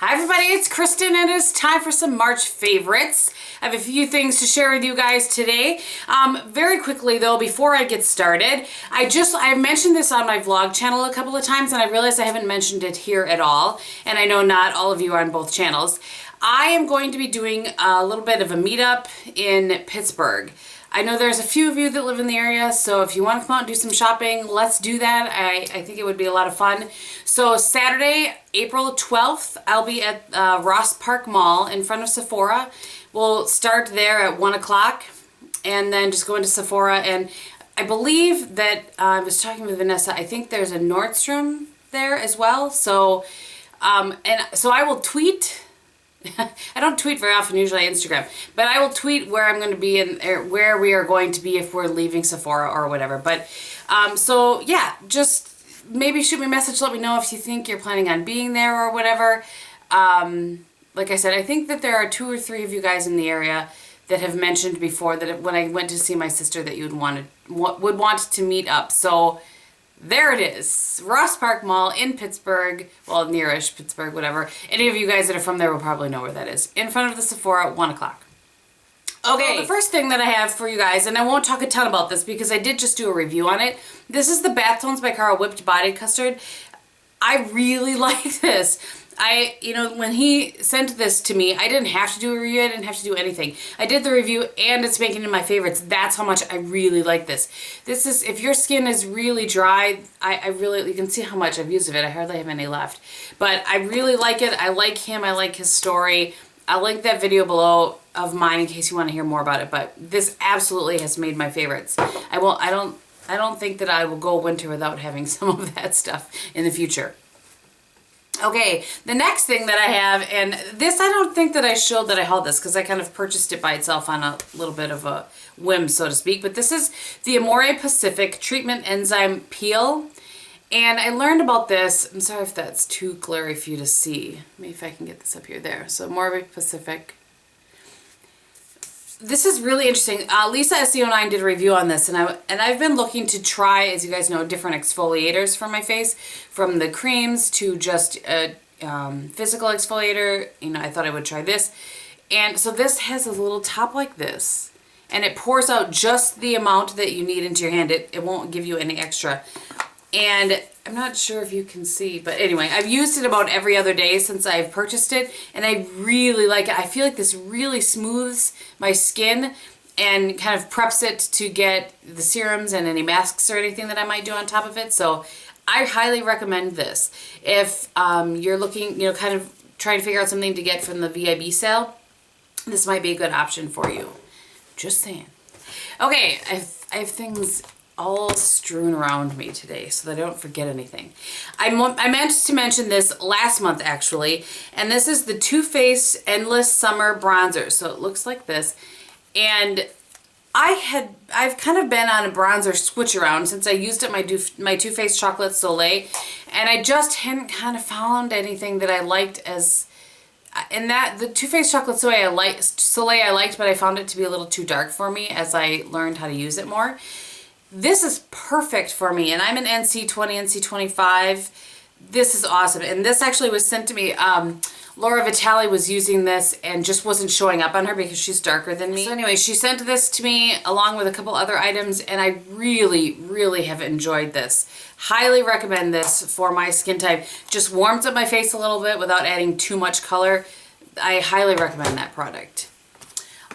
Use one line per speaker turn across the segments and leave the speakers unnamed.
Hi everybody, it's Kristin and it's time for some March favorites. I have a few things to share with you guys today. Very quickly though, before I get started, I've mentioned this on my vlog channel a couple of times and I realized I haven't mentioned it here at all. And I know not all of you are on both channels. I am going to be doing a little bit of a meetup in Pittsburgh. I know there's a few of you that live in the area, so if you want to come out and do some shopping, let's do that. I think it would be a lot of fun. So Saturday, April 12th, I'll be at Ross Park Mall in front of Sephora. We'll start there at 1 o'clock and then just go into Sephora. And I believe that I was talking with Vanessa, I think there's a Nordstrom there as well. So, so I will tweet. I don't tweet very often, usually Instagram, but I will tweet where I'm going to be and where we are going to be if we're leaving Sephora or whatever. But so yeah, just maybe shoot me a message, let me know if you think you're planning on being there or whatever. Like I said, I think that there are 2 or 3 of you guys in the area that have mentioned before that when I went to see my sister that you would want to meet up. So there it is, Ross Park Mall in Pittsburgh, well, nearish Pittsburgh, whatever. Any of you guys that are from there will probably know where that is. In front of the Sephora at 1 o'clock. Okay, so the first thing that I have for you guys, and I won't talk a ton about this because I did just do a review on it. This is the Bath Tones by Carl Whipped Body Custard. I really like this. When he sent this to me, I didn't have to do a review, I didn't have to do anything. I did the review and it's making it my favorites. That's how much I really like this. This is, if your skin is really dry, you can see how much I've used of it. I hardly have any left. But I really like it. I like him. I like his story. I'll link that video below of mine in case you want to hear more about it. But this absolutely has made my favorites. I don't think that I will go winter without having some of that stuff in the future. Okay, the next thing that I have, and this I don't think that I showed that I hauled this because I kind of purchased it by itself on a little bit of a whim, so to speak, but this is the Amore Pacific Treatment Enzyme Peel, and I learned about this. I'm sorry if that's too glary for you to see. Maybe if I can get this up here, there. So Amore Pacific. This is really interesting. Lisa SEO9 did a review on this, and I've been looking to try, as you guys know, different exfoliators for my face, from the creams to just a physical exfoliator. I thought I would try this, and so this has a little top like this, and it pours out just the amount that you need into your hand. It won't give you any extra, and I'm not sure if you can see, but anyway, I've used it about every other day since I've purchased it, and I really like it. I feel like this really smooths my skin and kind of preps it to get the serums and any masks or anything that I might do on top of it. So I highly recommend this. If you're looking, kind of trying to figure out something to get from the VIB sale, this might be a good option for you. Just saying. Okay, I have things all strewn around me today so that I don't forget anything. I meant to mention this last month actually, and this is the Too Faced Endless Summer Bronzer. So it looks like this, and I've kind of been on a bronzer switch around since I used it my Too Faced Chocolate Soleil, and I just hadn't kind of found anything that I liked as. And that the Too Faced Chocolate Soleil I liked, but I found it to be a little too dark for me as I learned how to use it more. This is perfect for me, and I'm an NC20, NC25. This is awesome, and this actually was sent to me. Laura Vitale was using this and just wasn't showing up on her because she's darker than me. So anyway, she sent this to me along with a couple other items, and I really, really have enjoyed this. Highly recommend this for my skin type. Just warms up my face a little bit without adding too much color. I highly recommend that product.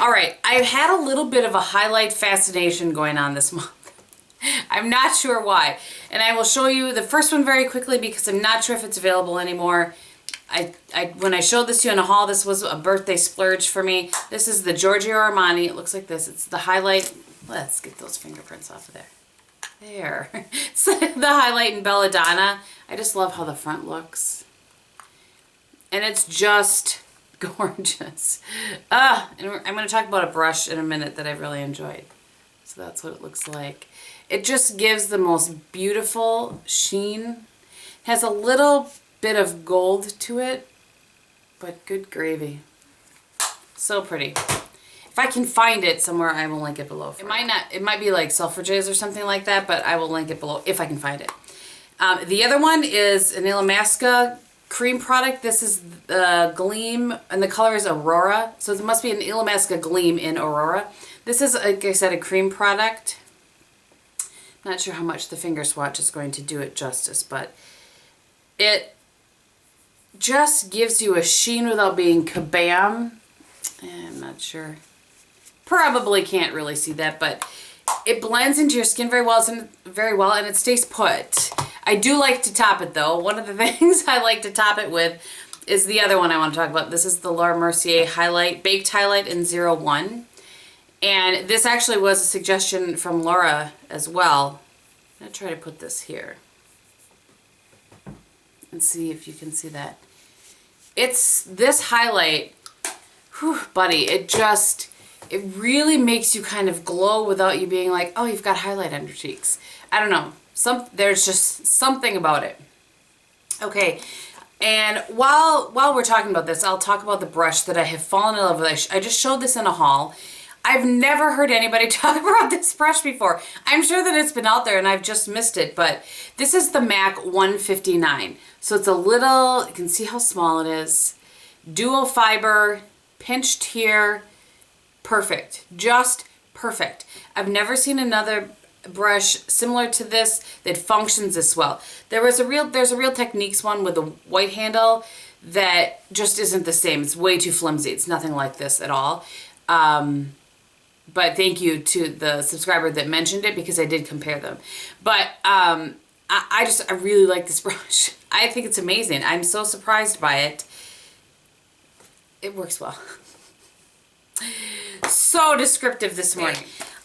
All right, I've had a little bit of a highlight fascination going on this month. I'm not sure why, and I will show you the first one very quickly because I'm not sure if it's available anymore. When I showed this to you in a haul, this was a birthday splurge for me. This is the Giorgio Armani. It looks like this. It's the highlight. Let's get those fingerprints off of there. There. It's the highlight in Belladonna. I just love how the front looks, and it's just gorgeous. And I'm going to talk about a brush in a minute that I've really enjoyed. So that's what it looks like. It just gives the most beautiful sheen. It has a little bit of gold to it, but good gravy. So pretty. If I can find it somewhere, I will link it below. It might be like Selfridges or something like that, but I will link it below if I can find it. The other one is an Illamasqua cream product. This is the Gleam, and the color is Aurora. So it must be an Illamasqua Gleam in Aurora. This is, like I said, a cream product. Not sure how much the finger swatch is going to do it justice, but it just gives you a sheen without being kabam. I'm not sure. Probably can't really see that, but it blends into your skin very well, and it stays put. I do like to top it though. One of the things I like to top it with is the other one I want to talk about. This is the Laura Mercier highlight, baked highlight in 01. And this actually was a suggestion from Laura as well. I'm going to try to put this here and see if you can see that. It's this highlight, whew, buddy, it really makes you kind of glow without you being like, oh, you've got highlight on your cheeks. I don't know. There's just something about it. Okay, and while we're talking about this, I'll talk about the brush that I have fallen in love with. I just showed this in a haul. I've never heard anybody talk about this brush before. I'm sure that it's been out there and I've just missed it, but this is the MAC 159. So it's a little, you can see how small it is. Dual fiber, pinched here, perfect, just perfect. I've never seen another brush similar to this that functions this well. There's a Real Techniques one with a white handle that just isn't the same. It's way too flimsy. It's nothing like this at all. But thank you to the subscriber that mentioned it because I did compare them. But I really like this brush. I think it's amazing. I'm so surprised by it. It works well. So descriptive this morning.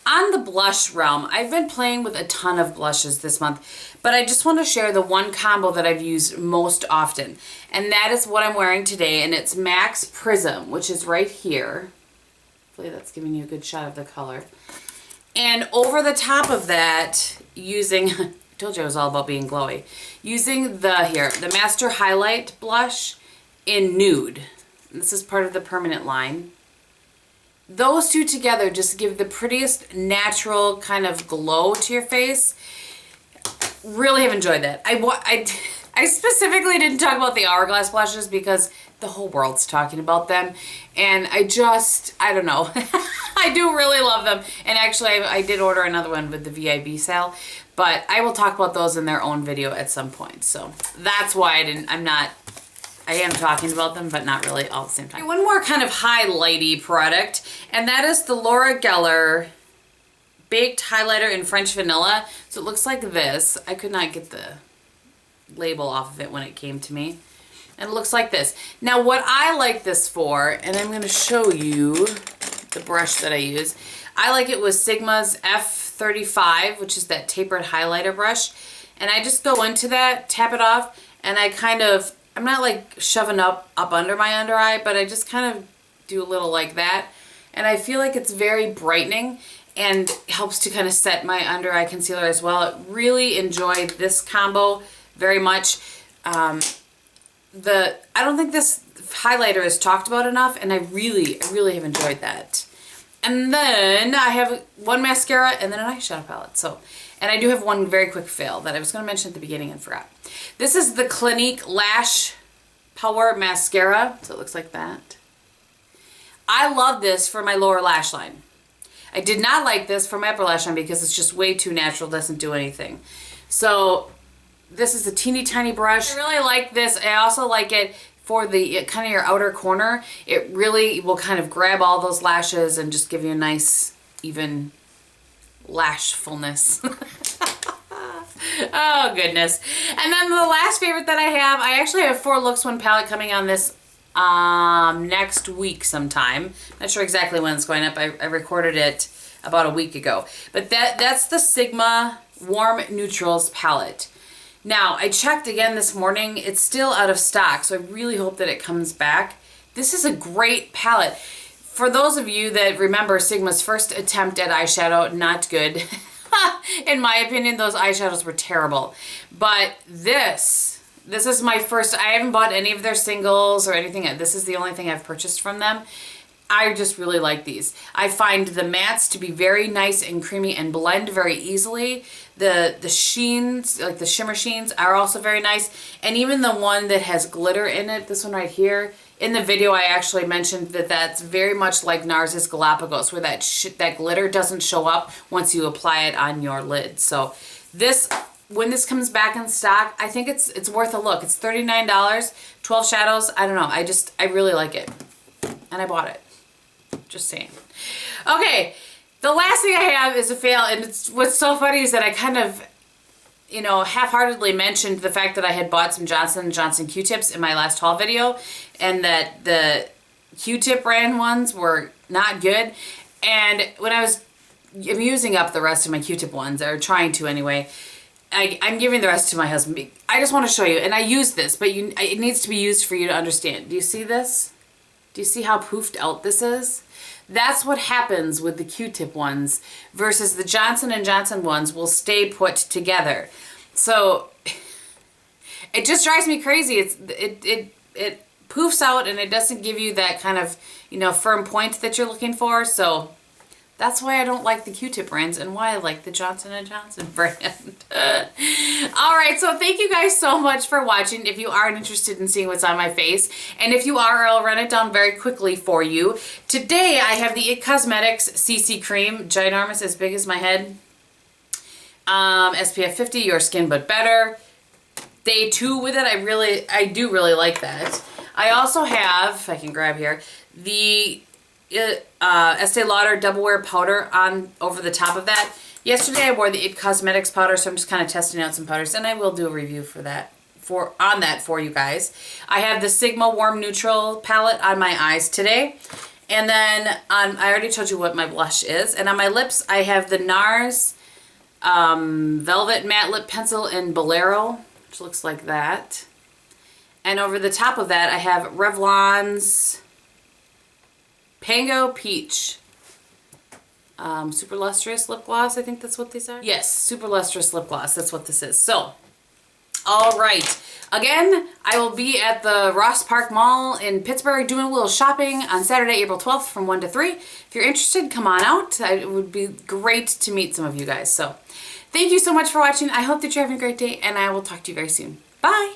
On the blush realm, I've been playing with a ton of blushes this month, but I just want to share the one combo that I've used most often. And that is what I'm wearing today, and it's MAC's Prism, which is right here. Hopefully that's giving you a good shot of the color. And over the top of that, using, I told you I was all about being glowy, using the Master Highlight Blush in Nude. And this is part of the permanent line. Those two together just give the prettiest natural kind of glow to your face. Really have enjoyed that. I specifically didn't talk about the Hourglass blushes because the whole world's talking about them. And I don't know. I do really love them. And actually, I did order another one with the VIB sale. But I will talk about those in their own video at some point. So that's why I am talking about them, but not really all at the same time. One more kind of highlighty product, and that is the Laura Geller Baked Highlighter in French Vanilla. So it looks like this. I could not get the label off of it when it came to me. And it looks like this. Now what I like this for, and I'm going to show you the brush that I use. I like it with Sigma's F35, which is that tapered highlighter brush. And I just go into that, tap it off, and I'm not like shoving up under my under eye, but I just kind of do a little like that. And I feel like it's very brightening and helps to kind of set my under eye concealer as well. I really enjoyed this combo very much. I don't think this highlighter is talked about enough, and I really have enjoyed that. And then I have one mascara and then an eyeshadow palette. And I do have one very quick fail that I was going to mention at the beginning and forgot. This is the Clinique Lash Power Mascara. So it looks like that. I love this for my lower lash line. I did not like this for my upper lash line because it's just way too natural, doesn't do anything. So this is a teeny tiny brush. I really like this. I also like it for the kind of your outer corner. It really will kind of grab all those lashes and just give you a nice even lash fullness. Oh goodness. And then the last favorite that I actually have 4 Looks One palette coming on this next week sometime. Not sure exactly when it's going up. I recorded it about a week ago. But that's the Sigma Warm Neutrals palette. Now, I checked again this morning. It's still out of stock, so I really hope that it comes back. This is a great palette. For those of you that remember Sigma's first attempt at eyeshadow, not good. In my opinion, those eyeshadows were terrible. But this is my first, I haven't bought any of their singles or anything. This is the only thing I've purchased from them. I just really like these. I find the mattes to be very nice and creamy and blend very easily. The sheens, like the shimmer sheens, are also very nice. And even the one that has glitter in it, this one right here, in the video I actually mentioned that that's very much like Nars' Galapagos, where that glitter doesn't show up once you apply it on your lid. So this, when this comes back in stock, I think it's worth a look. It's $39, 12 shadows. I don't know. I really like it. And I bought it. Just saying. Okay, the last thing I have is a fail, and what's so funny is that I kind of, you know, half-heartedly mentioned the fact that I had bought some Johnson & Johnson Q-tips in my last haul video, and that the Q-tip brand ones were not good. And when I'm using up the rest of my Q-tip ones, or trying to anyway, I'm giving the rest to my husband. I just want to show you, and I use this, but it needs to be used for you to understand. Do you see this? Do you see how poofed out this is? That's what happens with the Q-tip ones versus the Johnson & Johnson ones will stay put together. So it just drives me crazy. It poofs out and it doesn't give you that kind of, you know, firm point that you're looking for. So that's why I don't like the Q-tip brands and why I like the Johnson & Johnson brand. All right, so thank you guys so much for watching. If you aren't interested in seeing what's on my face, and if you are, I'll run it down very quickly for you. Today, I have the IT Cosmetics CC Cream, ginormous, as big as my head. SPF 50, Your Skin But Better. Day 2 with it, I do really like that. I also have, if I can grab here, the Estee Lauder Double Wear Powder on over the top of that. Yesterday I wore the IT Cosmetics powder, so I'm just kind of testing out some powders, and I will do a review for that for you guys. I have the Sigma Warm Neutral palette on my eyes today, and then I already told you what my blush is, and on my lips I have the Nars Velvet Matte Lip Pencil in Bolero, which looks like that, and over the top of that I have Revlon's Pango Peach Super Lustrous Lip Gloss. I think that's what these are. Yes, Super Lustrous Lip Gloss. That's what this is. So, all right. Again, I will be at the Ross Park Mall in Pittsburgh doing a little shopping on Saturday, April 12th from 1 to 3. If you're interested, come on out. It would be great to meet some of you guys. So, thank you so much for watching. I hope that you're having a great day, and I will talk to you very soon. Bye.